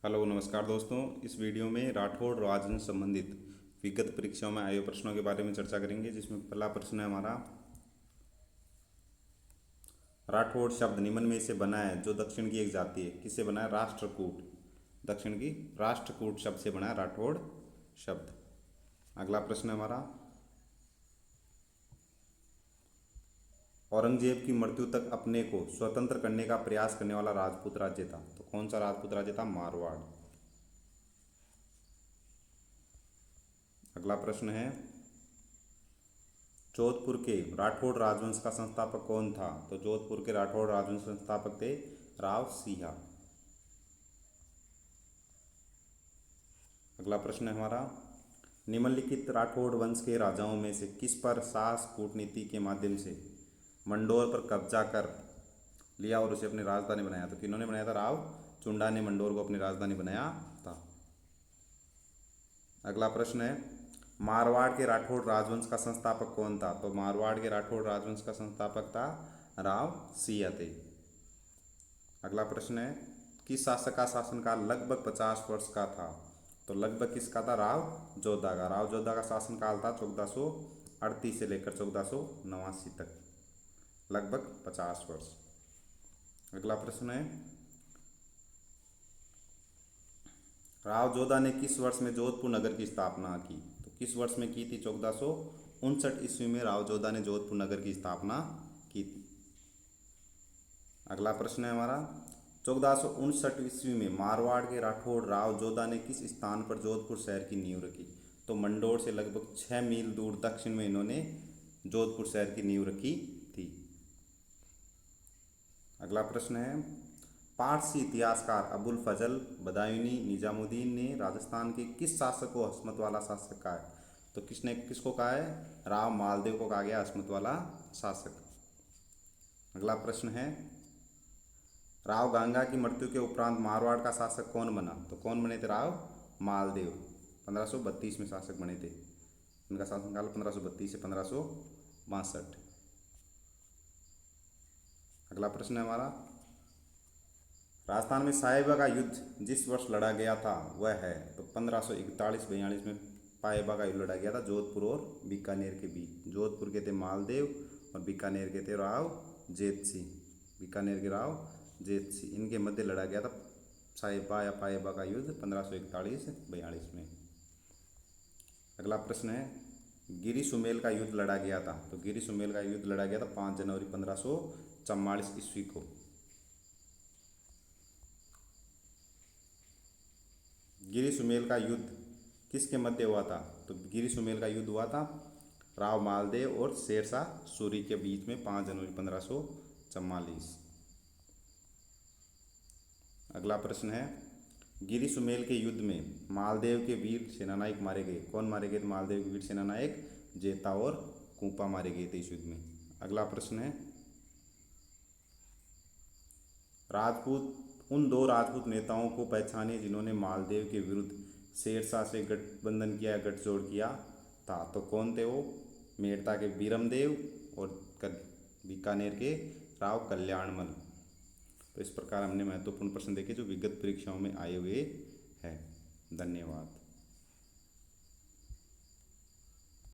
Hello नमस्कार दोस्तों। इस वीडियो में राठौड़ राजवंश संबंधित विगत परीक्षाओं में आए हुए प्रश्नों के बारे में चर्चा करेंगे, जिसमें पहला प्रश्न है हमारा, राठौड़ शब्द निम्न में से बना है जो दक्षिण की एक जाति है। किससे बना है? राष्ट्रकूट। दक्षिण की राष्ट्रकूट शब्द से बना है राठौड़ शब्द। अगला प्रश्न है हमारा, औरंगजेब की मृत्यु तक अपने को स्वतंत्र करने का प्रयास करने वाला राजपूत राज्य था। तो कौन सा राजपूत राज्य था? मारवाड़। अगला प्रश्न है, जोधपुर के राठौड़ राजवंश का संस्थापक कौन था? तो जोधपुर के राठौड़ राजवंश संस्थापक थे राव सिंह। अगला प्रश्न है हमारा, निम्नलिखित राठौड़ वंश के राजाओं में से किस पर साहस कूटनीति के माध्यम से मंडोर पर कब्जा कर लिया और उसे अपनी राजधानी बनाया? तो किन्होंने बनाया था? राव चुंडा ने मंडोर को अपनी राजधानी बनाया था। अगला प्रश्न है, मारवाड़ के राठौड़ राजवंश का संस्थापक कौन था? तो मारवाड़ के राठौड़ राजवंश का संस्थापक था राव सिंह थे। अगला प्रश्न है, किस शासक का शासनकाल लगभग 50 वर्ष का था? तो लगभग किसका था? राव जोधा का। राव जोधा का शासनकाल था 1438 से लेकर 1489 तक, लगभग 50 वर्ष। अगला प्रश्न है, राव जोधा ने किस वर्ष में जोधपुर नगर की स्थापना की? तो किस वर्ष में की थी? 1459 ईस्वी में राव जोधा ने जोधपुर नगर की स्थापना की थी। अगला प्रश्न है हमारा, 1459 ईस्वी में मारवाड़ के राठौड़ राव जोधा ने किस स्थान पर जोधपुर शहर की नींव रखी? तो मंडोर से लगभग 6 मील दूर दक्षिण में इन्होंने जोधपुर शहर की नींव रखी थी। अगला प्रश्न है, पारसी इतिहासकार अबुल फजल बदायूनी निजामुद्दीन ने राजस्थान के किस शासक को हस्मत वाला शासक कहा है? तो किसने किसको कहा है? राव मालदेव को कहा गया हस्मत वाला शासक। अगला प्रश्न है, राव गंगा की मृत्यु के उपरांत मारवाड़ का शासक कौन बना? तो कौन बने थे? राव मालदेव 1532 में शासक बने थे। इनका शासनकाल 1532 से 1562। अगला प्रश्न है हमारा, राजस्थान में साहिबा का युद्ध जिस वर्ष लड़ा गया था वह है? तो 1541-42 में साहिबा का युद्ध लड़ा गया था जोधपुर और बीकानेर के बीच। जोधपुर के थे मालदेव और बीकानेर के थे राव जेत सिंह। बीकानेर के राव जेत सिंह, इनके मध्य लड़ा गया था साहिबा या पाइबा का युद्ध 1541-42 में। अगला प्रश्न है, गिरी सुमेल का युद्ध लड़ा गया था? तो गिरी सुमेल का युद्ध लड़ा गया था 5 जनवरी 1544 ईस्वी को। गिरी सुमेल का युद्ध किसके मध्य हुआ था? तो गिरी सुमेल का युद्ध हुआ था राव मालदेव और शेरशाह सूरी के बीच में 5 जनवरी 1544। अगला प्रश्न है, गिरी सुमेल के युद्ध में मालदेव के वीर सेनानायक मारे गए। कौन मारे गए थे मालदेव के वीर सेनानायक? जेता और कूपा मारे गए थे इस युद्ध में। अगला प्रश्न है, राजपूत उन 2 राजपूत नेताओं को पहचाने जिन्होंने मालदेव के विरुद्ध शेरशाह से गठबंधन किया, गठजोड़ किया था। तो कौन थे वो? मेड़ता के बीरमदेव और बीकानेर के राव कल्याणमल। तो इस प्रकार हमने महत्वपूर्ण प्रश्न देखे जो विगत परीक्षाओं में आए हुए हैं। धन्यवाद।